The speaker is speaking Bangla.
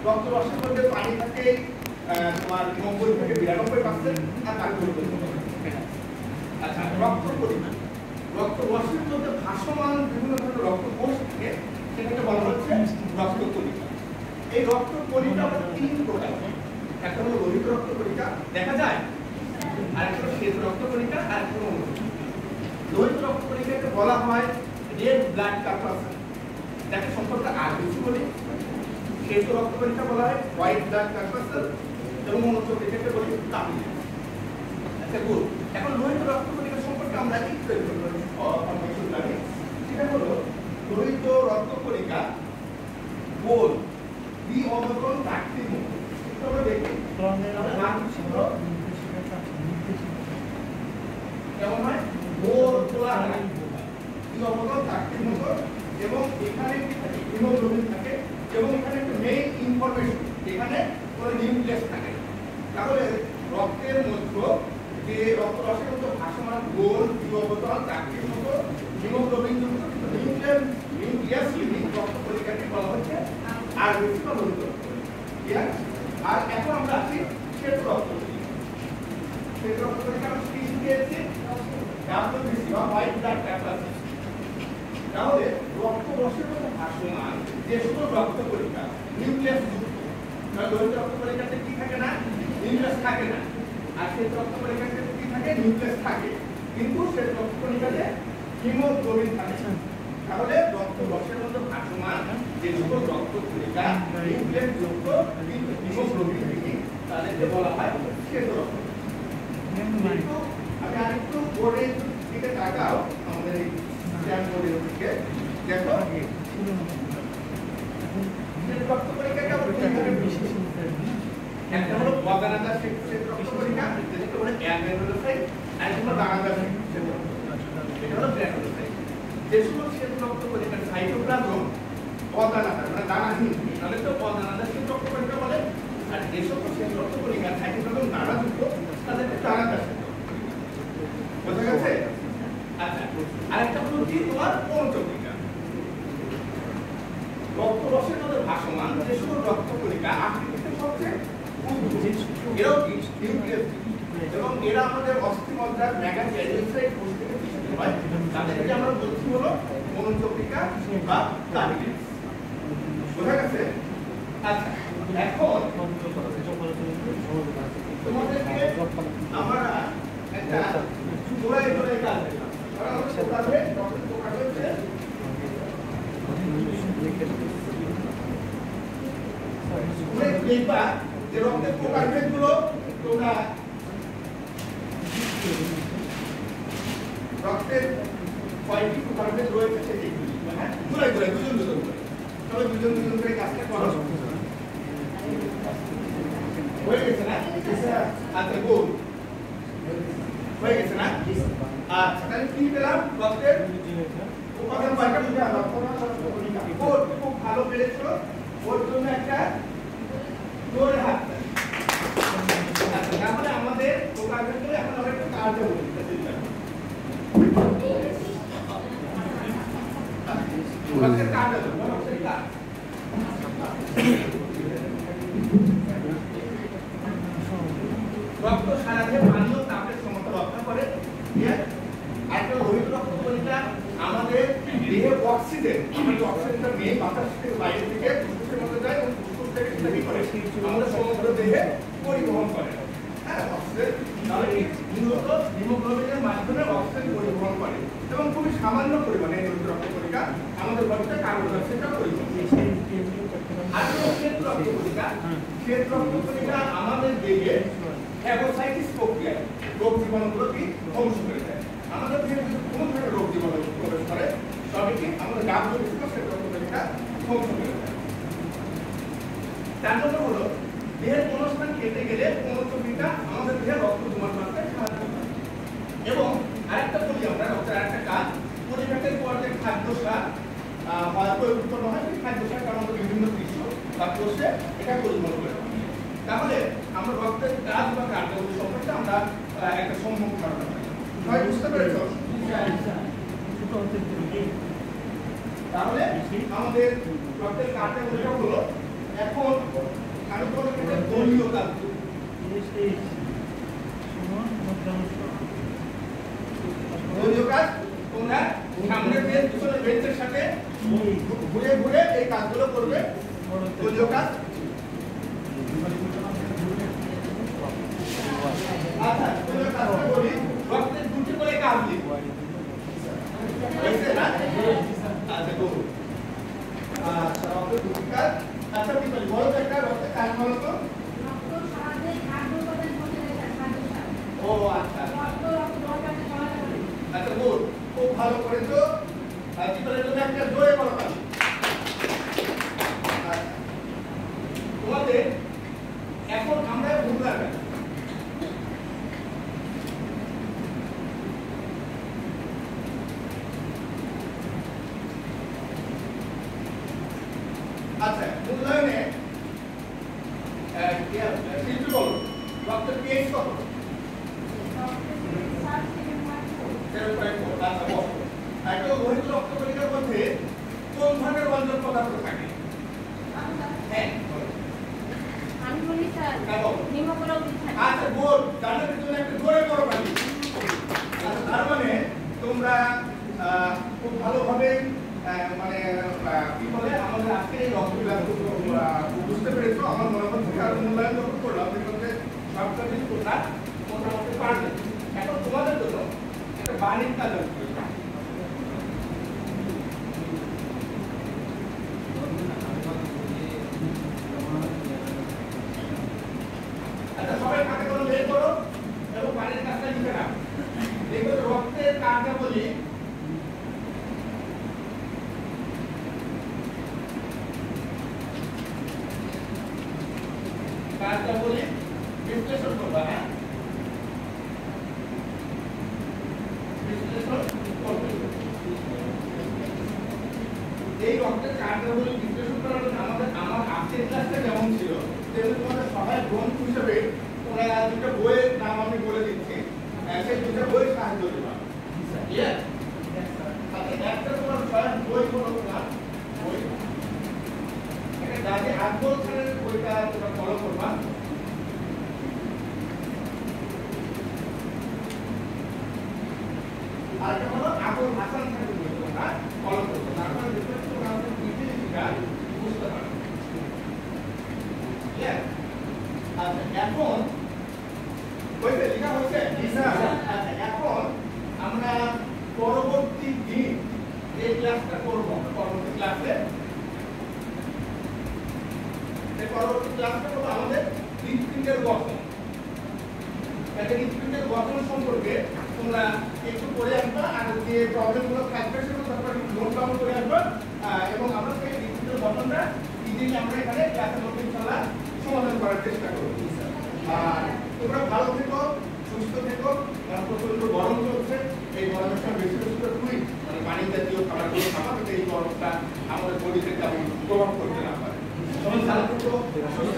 রক্ত রসের মধ্যে পানি থাকে তোমার 90 থেকে 92% আর কার্বন। আচ্ছা, রক্ত পরিমাণ রক্ত রসের মধ্যে ভাসমান বিভিন্ন ধরনের রক্ত কোষ থাকে, সেটাকে বলা হচ্ছে রক্ত কণিকা। এই রক্ত কণিকা হলো 3 প্রকার। একটা হলো লোহিত রক্ত কণিকা, দেখা যায়, আর একটা হলো শ্বেত রক্ত কণিকা, আর একটা হলো লোহিত রক্ত কণিকাকে বলা হয় রেড ব্লাড কর্পাসেল। যাকে সম্পর্কে আর কিছু বলি, শ্বেত রক্ত কণিকা বলা হয় হোয়াইট ব্লাড কর্পাসেল এবং অনুচ্চ কণিকাকে বলি কাপিলারি। আচ্ছা গুড, এখন লোহিত রক্ত কণিকা সম্পর্কে আমরা একটু ইনফরমেশন জানি। সেটা হলো লোহিত রক্ত কণিকা গোল দ্বি-অবতরণ চাকতির মতো। আমরা দেখি কেমন হয়, গোল গোলাকার দ্বি-অবতরণ চাকতির মতো, এবং এখানে হিমোগ্লোবিন থাকে, এবং এখানে একটা মেইন ইনফরমেশন, এখানে কোনো নিউক্লিয়াস থাকে। তাহলে রক্তের মধ্যে যে রক্ত রসের মধ্যে ভাসমান গোল দ্বি-অবতরণ চাকতির মতো হিমোগ্লোবিন যুক্ত নিউক্লিয়াস ইউনিট রক্ত কণিকাকে বলা হচ্ছে আরবিসি বা লোহিত রক্ত কণিকা। আর এখন আমরা আছি শ্বেত রক্ত কণিকা। শ্বেত রক্ত কণিকা আমরা কি শিখেছি? ডাব্লিউবিসি বা হোয়াইট ব্লাড কর্পাসেল। তাহলে রক্ত রসের মধ্যে ভাসমান যে সকল রক্ত কণিকা নিউক্লিয়াস যুক্ত, তাহলে লোহিত রক্ত কণিকাতে কি থাকে না? নিউক্লিয়াস থাকে না। আর শ্বেত রক্ত কণিকাতে কি থাকে? নিউক্লিয়াস থাকে, কিন্তু শ্বেত রক্ত কণিকাতে হিমোগ্লোবিন থাকে। তাহলে রক্ত রসের মধ্যে ভাসমান যে সকল রক্ত কণিকা নিউক্লিয়াস যুক্ত কিন্তু হিমোগ্লোবিন থাকে, তাদেরকে বলা হয় শ্বেত রক্ত কণিকা। কিন্তু আমি আরেকটু বোর্ডের দিকে তাকাও, আমাদের এই স্ট্যান্ড বোর্ডের দিকে দেখো, শ্বেত রক্ত কণিকাকে আমরা কিভাবে বিশেষ একটা হলো বদানাদার শ্বেত রক্ত কণিকা, যেটাকে বলে অ্যাগ্রানুলোসাইট, আর একটা হলো দানাদার শ্বেত রক্ত কণিকা, এটা হলো গ্রানুলোসাইট। যে সকল শ্বেত রক্ত কণিকার সাইটোপ্লাজম অদানাদার মানে দানাহীন, তাহলে তো অদানাদার শ্বেত রক্ত কণিকা বলে। আর যে সকল শ্বেত রক্ত কণিকার সাইটোপ্লাজম দানাযুক্ত, তাদেরকে দানাদার শ্বেত রক্ত কণিকা। বোঝা গেছে? আচ্ছা, আরেকটা হলো কি তোমার পঞ্চকণিকা। রক্ত রসের মধ্যে ভাসমান যে সকল রক্ত কণিকা আকৃতিতে সবচেয়ে এরাও নিউক্লিয়াস, এবং এরা আমাদের অস্থিমজ্জার মেগাক্যারিওসাইট কোষ থেকে সৃষ্ট হয়। তাদেরকে আমরা বলছি হলো পঞ্চকণিকা বা কাপিলারি। বোঝা গেছে? আচ্ছা, এখন তোমাদেরকে আমরা একটা জোড়ায় কাজ দিলাম। যে রক্তের প্রকারভেদ গুলো তোমরা রক্তের কয়েকটি প্রকারভেদ রয়েছে সেগুলি, হ্যাঁ, দুজন করে তবে দুজন করে কাজটা করো। হয়ে গেছে না? আচ্ছা গোল হয়ে গেছে না? আচ্ছা, তাহলে কি পেলাম? রক্তের উপাদান কয়টা বুঝে আলাম? খুব ভালো পেরেছো, ওর জন্য একটা জোরে হাত। আচ্ছা, তাহলে আমাদের প্রকারভেদ করে এখন আমরা একটু কাজ দেবো। রক্তের কাজ দেবো, রক্তের কাজ। রক্ত সারা দেহে পানি ও তাপের সমতা রক্ষা করে। একটা লোহিত রক্ত কণিকা আমাদের দেহে অক্সিজেন, আমাদের অক্সিজেনটা নিয়ে বাতাস থেকে বাইরে থেকে ফুসফুসের মধ্যে যায় এবং ফুসফুস থেকে সেটা কি করে আমাদের সমগ্র দেহে পরিবহন করে। হ্যাঁ, অক্সিজেন তাহলে মূলত হিমোগ্লোবিনের মাধ্যমে অক্সিজেন পরিবহন করে, এবং খুবই সামান্য পরিমাণে লোহিত রক্ত কণিকা আমাদের বডিতে কার্বন ডাই অক্সাইডটা পরিবহন করে। আর শ্বেত রক্ত কণিকা, শ্বেত রক্ত কণিকা আমাদের দেহে ফ্যাগোসাইটিস প্রক্রিয়ায় রোগ জীবাণুগুলোকে ধ্বংস করে দেয়। আমাদের দেহে যদি কোনো ধরনের রোগ জীবাণু প্রবেশ করে তবে কি আমাদের ডাব্লিউবিসি শ্বেত রক্ত কণিকা ধ্বংস করে দেয়। 4 নম্বর হলো দেহের কোনো স্থান কেটে গেলে পঞ্চকণিকা আমাদের দেহে রক্ত জমাট বাঁধতে সাহায্য করে। এবং আরেকটা বলি আমরা, রক্তের আরেকটা কাজ, পরিবেশের পর যে খাদ্যসার উৎপন্ন হয়, সেই খাদ্যসারটা আমাদের বিভিন্ন টিস্যু বা কোষে এটা পরিবহন করে। তাহলে আমরা রক্তের কাজ বা কার্যগুলো সম্পর্কে আমরা একটা সম্যক ধারণা পাই। সবাই বুঝতে পেরেছ? তাহলে আমাদের রক্তের কার্যগুলো হলো এখন আমি তোমাদের একটা দলীয় কাজ করব। দলীয় কাজ তোমরা সামনের বেঞ্চ পিছনের বেঞ্চের সাথে ঘুরে ঘুরে এই কাজগুলো করবে। দলীয় কাজ। আচ্ছা, দলীয় কাজটা বলি, রক্তের দুটি করে কাজ লিখবো। আচ্ছা, গুড। আচ্ছা, রক্তের দুটি কাজ। আচ্ছা, কি বলি, বলো তো একটা রক্তের কাজ বলো তো। ও আচ্ছা আচ্ছা, গুড, খুব ভালো করেছো। কি বলে তুমি একটা জোরে বলো তো। তোমাদের এখন আমরা ভুলবার না। আচ্ছা, মূল্যায়নে শিল্পী বলো রক্তের পিএইচ কত? 7.4। আচ্ছা, বলো একটা লোহিত রক্ত কণিকার মধ্যে কোন ধরনের রঞ্জক পদার্থ থাকে? হ্যাঁ, আমি বলি স্যার হিমোগ্লোবিন থাকে। আচ্ছা, গুড, জানার জন্য একটা জোরে করো বাড়ি। আচ্ছা, তার মানে তোমরা খুব ভালোভাবে মানে কি বলে আমাদের আজকে এই রক্তবিভাগ বুঝতে পেরেছো। আমার মনে হচ্ছে আর মূল্যায়ন যখন করলাম সেক্ষেত্রে সবটা জিনিস তোমরা মোটামুটি পারবে। এখন তোমাদের জন্য একটা বাণিজ্য কাজ আছে। আচ্ছা, সবাই খাতে করে বের করো এবং বাণিজ্য কাজটা লিখে রাখো। দেখো রক্তের কাজটা বলি বিশ্লেষণ করবা। হ্যাঁ, বিশ্লেষণ করবে। এই রক্তের কার্যাবলী বিশ্লেষণ করার জন্য আমার আজকের ক্লাসটা যেমন ছিল তেমনি তোমাদের সহায়ক গ্রন্থ হিসেবে তোমরা দুটো বইয়ের নাম আমি বলে দিচ্ছি। সেই দুটো বই সাহায্য দেবা। একটা তোমার সহায়ক বই হলো তোমার বই, একটা গাজী আকবর খানের বইটা তোমরা ফলো করবা। আর এটা হলো আবুল হাসান খানের বই, তোমরা ফলো করবে। তারপরে দেখবে তোমরা আমাদের বিজেপিটা বুঝতে পারবে। আচ্ছা, এখন বইতে লেখা হচ্ছে। আচ্ছা, এখন আমরা পরবর্তী দিন এই ক্লাসটা করবো। পরবর্তী ক্লাসে হলো আমাদের হৃৎপিণ্ডের গঠন। হৃৎপিণ্ডের গঠন সম্পর্কে তোমরা একটু পড়ে আসবা, আর যে প্রবলেমগুলো থাকবে সেগুলো তোমরা নোট ডাউন করে আসবা, এবং আমরা সেই হৃৎপিণ্ডের গঠনটা ইজিলি আমরা এখানে ক্লাসের মধ্যে ইনশাআল্লাহ সমাধান করার চেষ্টা করব। আর তোমরা ভালো থেকো, সুস্থ থেকো। কারণ প্রচন্ড গরম চলছে, এই গরমের সময় বেশি বেশি করে ফ্লুইড মানে পানি জাতীয় খাবারগুলো খাওয়া, যাতে এই গরমটা আমাদের বডি থেকে প্রভাব করতে না পারে। সবাই ভালো থেকো, সুস্থ